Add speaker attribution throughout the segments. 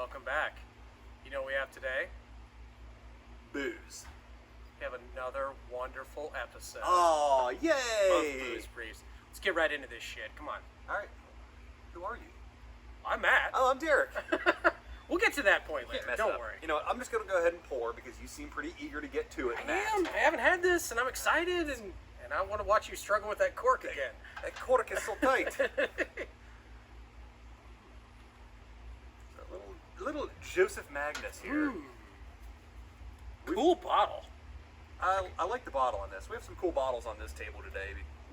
Speaker 1: welcome back. You know what we have today?
Speaker 2: Booze.
Speaker 1: We have another wonderful episode
Speaker 2: Oh,
Speaker 1: of
Speaker 2: yay!
Speaker 1: Booze Briefs. Let's get right into this shit. Come on.
Speaker 2: All right. Who are you?
Speaker 1: I'm Matt.
Speaker 2: Oh, I'm Derek.
Speaker 1: We'll get to that point later.
Speaker 2: Can't mess
Speaker 1: Don't
Speaker 2: up.
Speaker 1: worry.
Speaker 2: You know what? I'm just going to go ahead and pour because you seem pretty eager to get to it,
Speaker 1: I
Speaker 2: Matt.
Speaker 1: am. I haven't had this, and I'm excited, and I want to watch you struggle with that cork again.
Speaker 2: That cork is so tight. A little Joseph Magnus here.
Speaker 1: Cool bottle.
Speaker 2: I like the bottle on this. We have some cool bottles on this table today.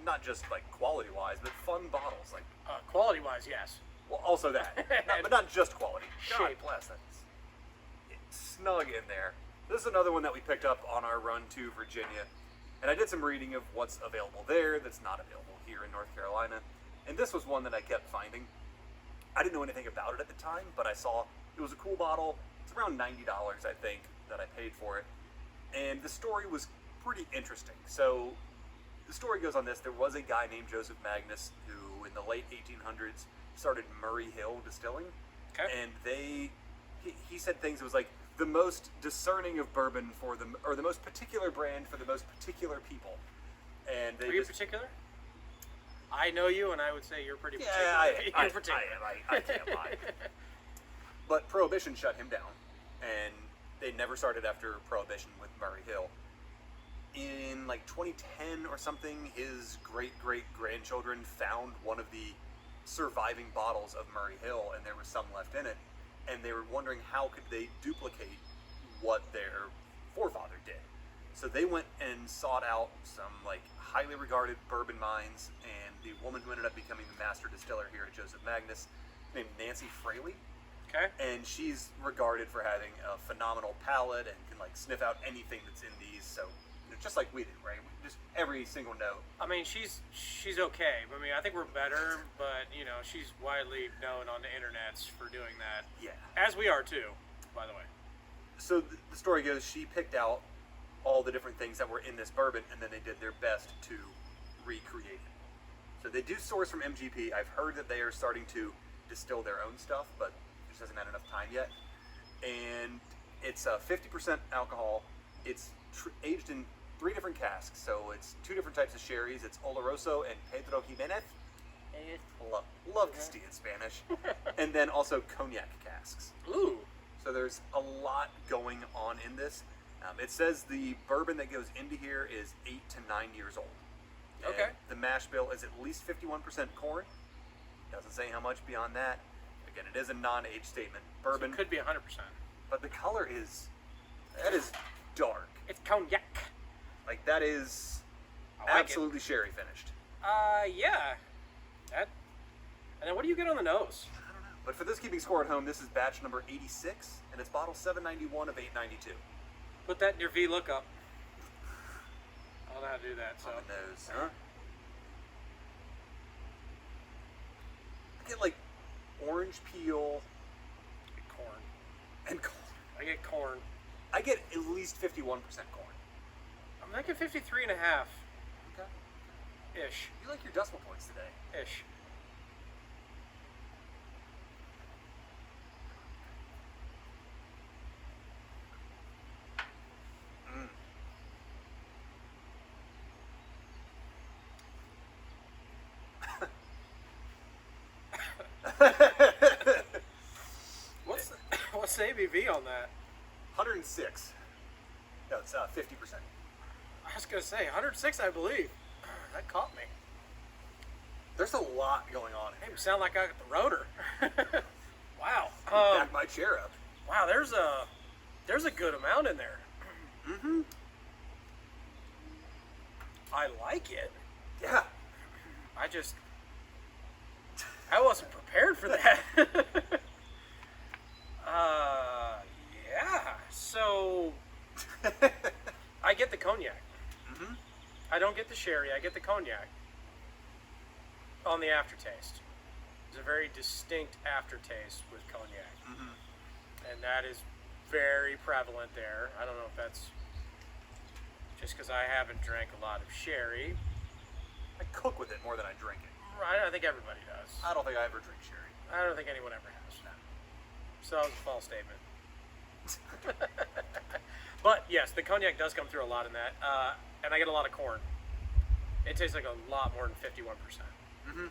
Speaker 2: Not just like quality-wise, but fun bottles. Like,
Speaker 1: Quality-wise, yes.
Speaker 2: well, also that. But not just quality. God
Speaker 1: Shape.
Speaker 2: bless it. It's snug in there. This is another one that we picked up on our run to Virginia. And I did some reading of what's available there that's not available here in North Carolina. And this was one that I kept finding. I didn't know anything about it at the time, but I saw it was a cool bottle. It's around $90, I think, that I paid for it. And the story was pretty interesting. So the story goes on this. There was a guy named Joseph Magnus who, in the late 1800s, started Murray Hill Distilling.
Speaker 1: Okay.
Speaker 2: And he said things. It was like the most discerning of bourbon or the most particular brand for the most particular people. And they
Speaker 1: Are you particular? I know you, and I would say you're pretty particular.
Speaker 2: Yeah,
Speaker 1: You're particular.
Speaker 2: I can't lie. But Prohibition shut him down, and they never started after Prohibition with Murray Hill. In like 2010 or something, his great-great-grandchildren found one of the surviving bottles of Murray Hill, and there was some left in it, and they were wondering how could they duplicate what their forefather did. So they went and sought out some like highly regarded bourbon mines, and the woman who ended up becoming the master distiller here at Joseph Magnus, named Nancy Fraley.
Speaker 1: Okay.
Speaker 2: And she's regarded for having a phenomenal palate and can like sniff out anything that's in these. So, you know, just like we do, right? Just every single note.
Speaker 1: I mean, she's okay. I mean, I think we're better, but you know, she's widely known on the internets for doing that.
Speaker 2: Yeah.
Speaker 1: As we are too, by the way.
Speaker 2: So the story goes, she picked out all the different things that were in this bourbon, and then they did their best to recreate it. So they do source from MGP. I've heard that they are starting to distill their own stuff, but just hasn't had enough time yet. And it's 50% alcohol. It's aged in 3 different casks. So it's 2 different types of sherries. It's Oloroso and Pedro Jimenez. Love Castilla Spanish. And then also cognac casks.
Speaker 1: Ooh.
Speaker 2: So there's a lot going on in this. It says the bourbon that goes into here is 8 to 9 years old. And
Speaker 1: Okay.
Speaker 2: the mash bill is at least 51% corn. Doesn't say how much beyond that. Again, it is a non-age statement. Bourbon,
Speaker 1: So it could be 100%.
Speaker 2: but the color is dark.
Speaker 1: It's cognac.
Speaker 2: Like that is
Speaker 1: I like
Speaker 2: absolutely sherry finished.
Speaker 1: Yeah. That. And then what do you get on the nose?
Speaker 2: I don't know. But for this keeping score at home, this is batch number 86, and it's bottle 791 of 892.
Speaker 1: Put that in your V lookup. I don't know how to do that, so.
Speaker 2: On the nose. Huh? I get like orange peel
Speaker 1: Corn.
Speaker 2: and corn.
Speaker 1: I get corn.
Speaker 2: I get at least 51% corn.
Speaker 1: I'm thinking 53 and a half.
Speaker 2: Okay.
Speaker 1: Ish.
Speaker 2: You like your decimal points today.
Speaker 1: Ish. What's the ABV on that?
Speaker 2: 106. No, it's 50%.
Speaker 1: I was gonna say 106, I believe. That caught me.
Speaker 2: There's a lot going on
Speaker 1: Made
Speaker 2: here.
Speaker 1: me sound like I got the rotor. Wow.
Speaker 2: Back my chair up.
Speaker 1: Wow. There's a good amount in there.
Speaker 2: Mm-hmm.
Speaker 1: I like it.
Speaker 2: Yeah.
Speaker 1: I wasn't prepared for that. Yeah. So I get the cognac.
Speaker 2: Mm-hmm.
Speaker 1: I don't get the sherry. I get the cognac on the aftertaste. There's a very distinct aftertaste with cognac, and that is very prevalent there. I don't know if that's just because I haven't drank a lot of sherry.
Speaker 2: I cook with it more than I drink it.
Speaker 1: Right, I think everybody does.
Speaker 2: I don't think I ever drink sherry.
Speaker 1: I don't think anyone ever has.
Speaker 2: No.
Speaker 1: So that was a false statement. But yes, the cognac does come through a lot in that, and I get a lot of corn. It tastes like a lot more than 51%.
Speaker 2: Mm-hmm.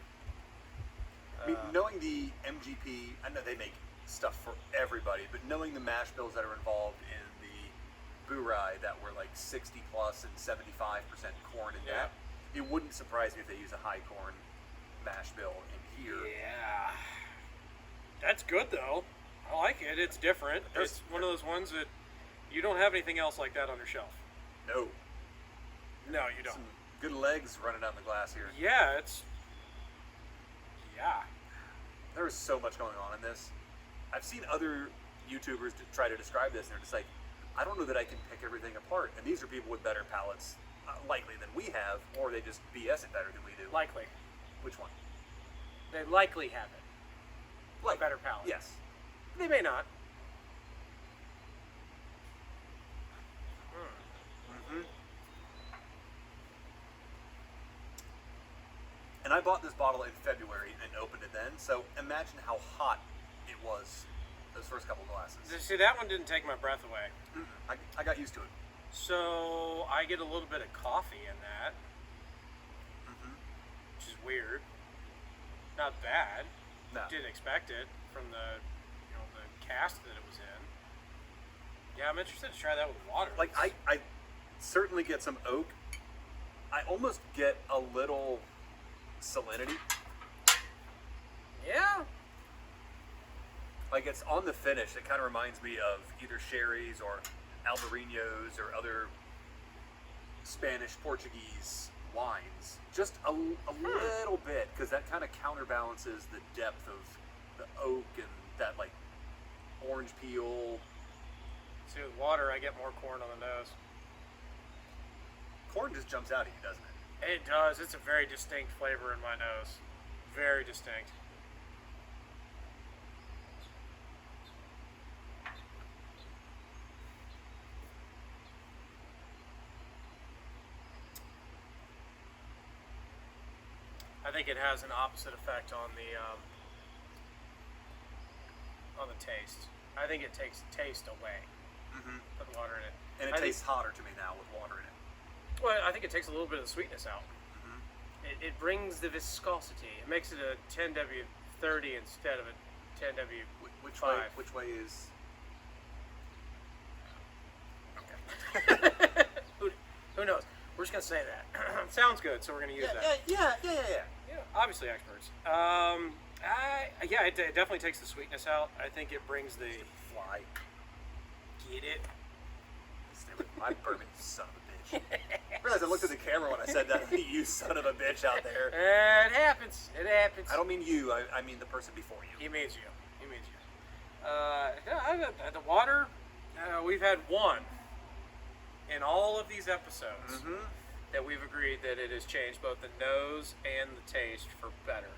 Speaker 2: I mean, knowing the MGP, I know they make stuff for everybody, but knowing the mash bills that are involved in the Burai that were like 60 plus and 75% corn in that, it wouldn't surprise me if they use a high corn mash bill in here.
Speaker 1: Yeah. That's good though. I like it. It's different. It's one of those ones that you don't have anything else like that on your shelf.
Speaker 2: No.
Speaker 1: No, you don't.
Speaker 2: Some good legs running down the glass here.
Speaker 1: Yeah, it's... Yeah.
Speaker 2: There is so much going on in this. I've seen other YouTubers try to describe this, and they're just like, I don't know that I can pick everything apart. And these are people with better palates, likely, than we have, or they just BS it better than we do.
Speaker 1: Likely.
Speaker 2: Which one?
Speaker 1: They likely have it.
Speaker 2: Like,
Speaker 1: A better palate.
Speaker 2: Yes.
Speaker 1: They may not.
Speaker 2: Mm-hmm. And I bought this bottle in February and opened it then, so imagine how hot it was those first couple glasses.
Speaker 1: See, that one didn't take my breath away.
Speaker 2: I got used to it.
Speaker 1: So I get a little bit of coffee in that, which is weird. Not bad.
Speaker 2: No.
Speaker 1: Didn't expect it from the cast that it was in. Yeah, I'm interested to try that with water.
Speaker 2: Like, I certainly get some oak. I almost get a little salinity.
Speaker 1: Yeah.
Speaker 2: Like, it's on the finish. It kind of reminds me of either sherries or albariños or other Spanish, Portuguese wines. Just a little bit, because that kind of counterbalances the depth of the oak and that, like, orange peel.
Speaker 1: See, with water, I get more corn on the nose.
Speaker 2: Corn just jumps out at you, doesn't it?
Speaker 1: It does. It's a very distinct flavor in my nose. Very distinct. I think it has an opposite effect on the taste. I think it takes taste away. Put water in it.
Speaker 2: And it tastes hotter to me now with water in it.
Speaker 1: Well, I think it takes a little bit of the sweetness out. It brings the viscosity. It makes it a 10W30 instead of a 10W5.
Speaker 2: Which way is...
Speaker 1: Okay. Who knows? We're just going to say that. Sounds good, so we're going to use that.
Speaker 2: Yeah.
Speaker 1: Yeah, obviously experts. It definitely takes the sweetness out. I think it brings the...
Speaker 2: Fly.
Speaker 1: Get it?
Speaker 2: Stay with my bourbon, you son of a bitch. I realized I looked at the camera when I said that. You son of a bitch out there.
Speaker 1: It happens. It happens.
Speaker 2: I don't mean you. I mean the person before you.
Speaker 1: He means you. The water, we've had one in all of these episodes that we've agreed that it has changed both the nose and the taste for better.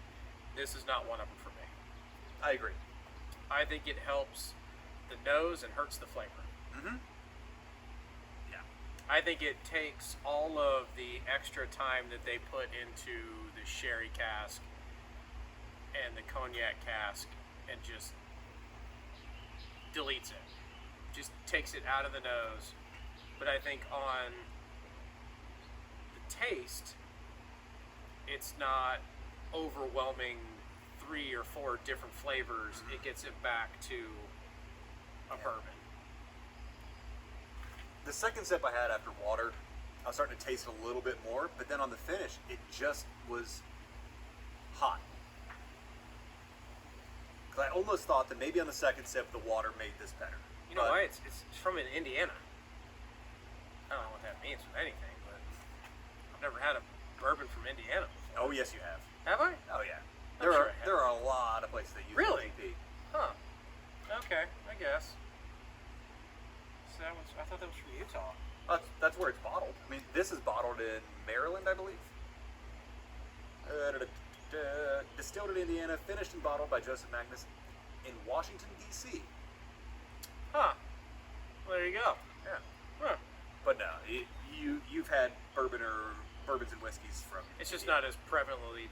Speaker 1: This is not one of them for me.
Speaker 2: I agree.
Speaker 1: I think it helps the nose and hurts the flavor.
Speaker 2: Yeah.
Speaker 1: I think it takes all of the extra time that they put into the sherry cask and the cognac cask and just deletes it. Just takes it out of the nose. But I think on the taste, it's not overwhelming 3 or 4 different flavors. It gets it back to a bourbon.
Speaker 2: The second sip I had after water, I was starting to taste it a little bit more, but then on the finish, it just was hot. Because I almost thought that maybe on the second sip, the water made this better.
Speaker 1: You know why? It's from Indiana. I don't know what that means with anything, but I've never had a bourbon from Indiana before.
Speaker 2: Oh, yes, you have.
Speaker 1: Have I?
Speaker 2: Oh, yeah.
Speaker 1: I'm sure I have.
Speaker 2: There are a lot of places that use
Speaker 1: Really?
Speaker 2: MGP.
Speaker 1: Huh. Okay, I guess. So I thought that was from Utah.
Speaker 2: That's where it's bottled. I mean, this is bottled in Maryland, I believe. Distilled in Indiana, finished and bottled by Joseph Magnus in Washington, D.C.
Speaker 1: Huh. Well, there you go.
Speaker 2: Yeah.
Speaker 1: Huh.
Speaker 2: But no, you've had bourbons and whiskeys from...
Speaker 1: It's just not as prevalently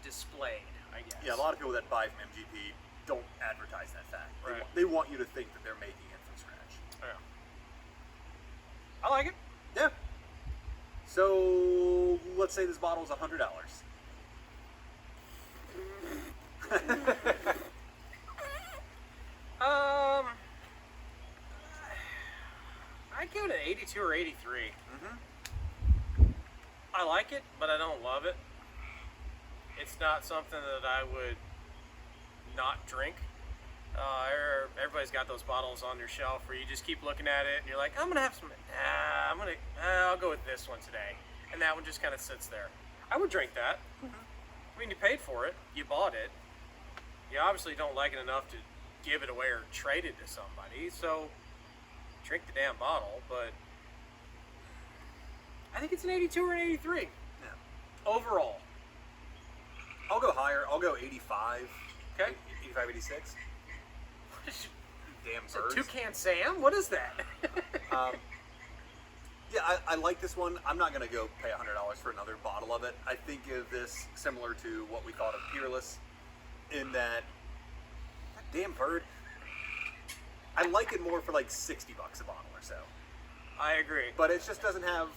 Speaker 1: displayed, I guess.
Speaker 2: Yeah, a lot of people that buy from MGP don't advertise that fact.
Speaker 1: Right.
Speaker 2: They want you to think that they're making it from scratch.
Speaker 1: Yeah. I like it.
Speaker 2: Yeah. So let's say this bottle is $100.
Speaker 1: I'd give it an 82 or 83.
Speaker 2: Mm-hmm.
Speaker 1: I like it, but I don't love it. It's not something that I would not drink. Everybody's got those bottles on their shelf where you just keep looking at it and you're like, I'm gonna have some. I'll go with this one today, and that one just kind of sits there. I would drink that.
Speaker 2: Mm-hmm.
Speaker 1: I mean, you paid for it, you bought it. You obviously don't like it enough to give it away or trade it to somebody, so drink the damn bottle. But I think it's an 82 or an 83
Speaker 2: Yeah.
Speaker 1: overall.
Speaker 2: I'll go higher. I'll go 85.
Speaker 1: Okay.
Speaker 2: 85, 86. Damn birds.
Speaker 1: Toucan Sam? What is that?
Speaker 2: Yeah, I like this one. I'm not going to go pay $100 for another bottle of it. I think of this similar to what we thought of Peerless, in that damn bird. I like it more for like $60 a bottle or so.
Speaker 1: I agree.
Speaker 2: But it just doesn't have.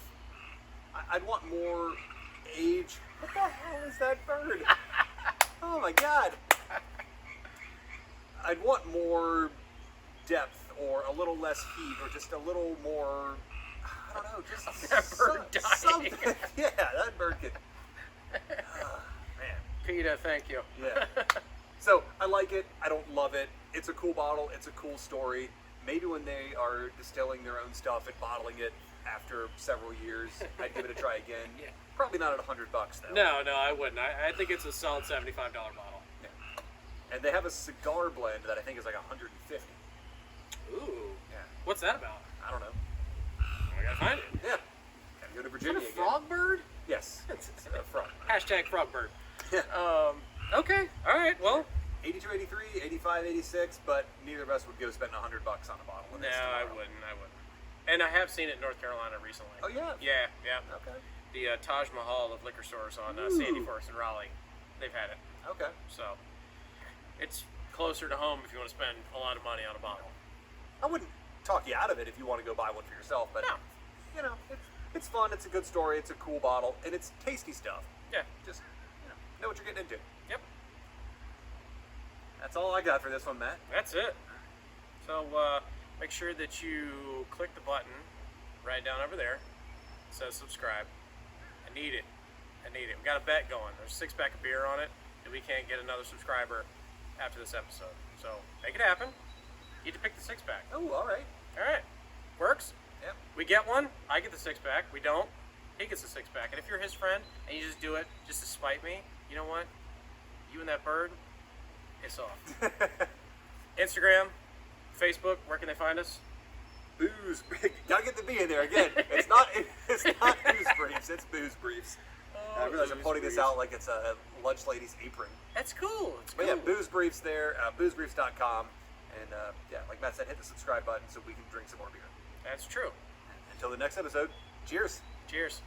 Speaker 2: I'd want more age. What the hell is that bird? Oh my god. I'd want more depth or a little less heat or just a little more. I don't know. Just
Speaker 1: That bird dying.
Speaker 2: something. Yeah, that bird could. Man.
Speaker 1: PETA, thank you.
Speaker 2: Yeah. So I like it. I don't love it. It's a cool bottle. It's a cool story. Maybe when they are distilling their own stuff and bottling it after several years, I'd give it a try again.
Speaker 1: Yeah.
Speaker 2: Probably not at $100 though.
Speaker 1: No, I wouldn't. I think it's a solid $75 bottle.
Speaker 2: Yeah. And they have a cigar blend that I think is like $150.
Speaker 1: Ooh.
Speaker 2: Yeah.
Speaker 1: What's that about?
Speaker 2: I don't know.
Speaker 1: I gotta find it.
Speaker 2: Yeah. Gotta go to
Speaker 1: Is
Speaker 2: Virginia
Speaker 1: that a
Speaker 2: again.
Speaker 1: frog bird?
Speaker 2: Yes. It's a frog.
Speaker 1: Hashtag frog bird.
Speaker 2: Yeah.
Speaker 1: Okay. All right. Well.
Speaker 2: 82, 83, 85, 86, but neither of us would go spend $100 on a bottle. of
Speaker 1: No,
Speaker 2: this
Speaker 1: I
Speaker 2: tomorrow.
Speaker 1: wouldn't. And I have seen it in North Carolina recently.
Speaker 2: Oh, yeah?
Speaker 1: Yeah.
Speaker 2: Okay.
Speaker 1: The Taj Mahal of liquor stores on
Speaker 2: Ooh.
Speaker 1: Sandy Forks and Raleigh. They've had it.
Speaker 2: Okay.
Speaker 1: So it's closer to home if you want to spend a lot of money on a bottle.
Speaker 2: I wouldn't talk you out of it if you want to go buy one for yourself, but
Speaker 1: No.
Speaker 2: you know, it's fun. It's a good story. It's a cool bottle, and it's tasty stuff.
Speaker 1: Yeah.
Speaker 2: Just know what you're getting into.
Speaker 1: Yep.
Speaker 2: That's all I got for this one, Matt.
Speaker 1: That's it. So make sure that you click the button right down over there. It says subscribe. I need it. We got a bet going. There's a 6-pack of beer on it, and we can't get another subscriber after this episode. So make it happen. You get to pick the 6-pack.
Speaker 2: Oh, all right.
Speaker 1: All right. Works?
Speaker 2: Yep.
Speaker 1: We get one. I get the 6-pack. We don't. He gets the 6-pack. And if you're his friend and you just do it just to spite me, you know what? You and that bird, it's off. Instagram, Facebook, where can they find us?
Speaker 2: Booze. Gotta get the B in there again. It's not booze briefs. It's booze briefs. I realize I'm
Speaker 1: Booze
Speaker 2: pointing this
Speaker 1: Briefs.
Speaker 2: out like it's a lunch lady's apron.
Speaker 1: That's cool. It's
Speaker 2: But
Speaker 1: cool.
Speaker 2: yeah, booze briefs there. Boozebriefs.com. And yeah, like Matt said, hit the subscribe button so we can drink some more beer.
Speaker 1: That's true.
Speaker 2: Until the next episode, cheers.
Speaker 1: Cheers.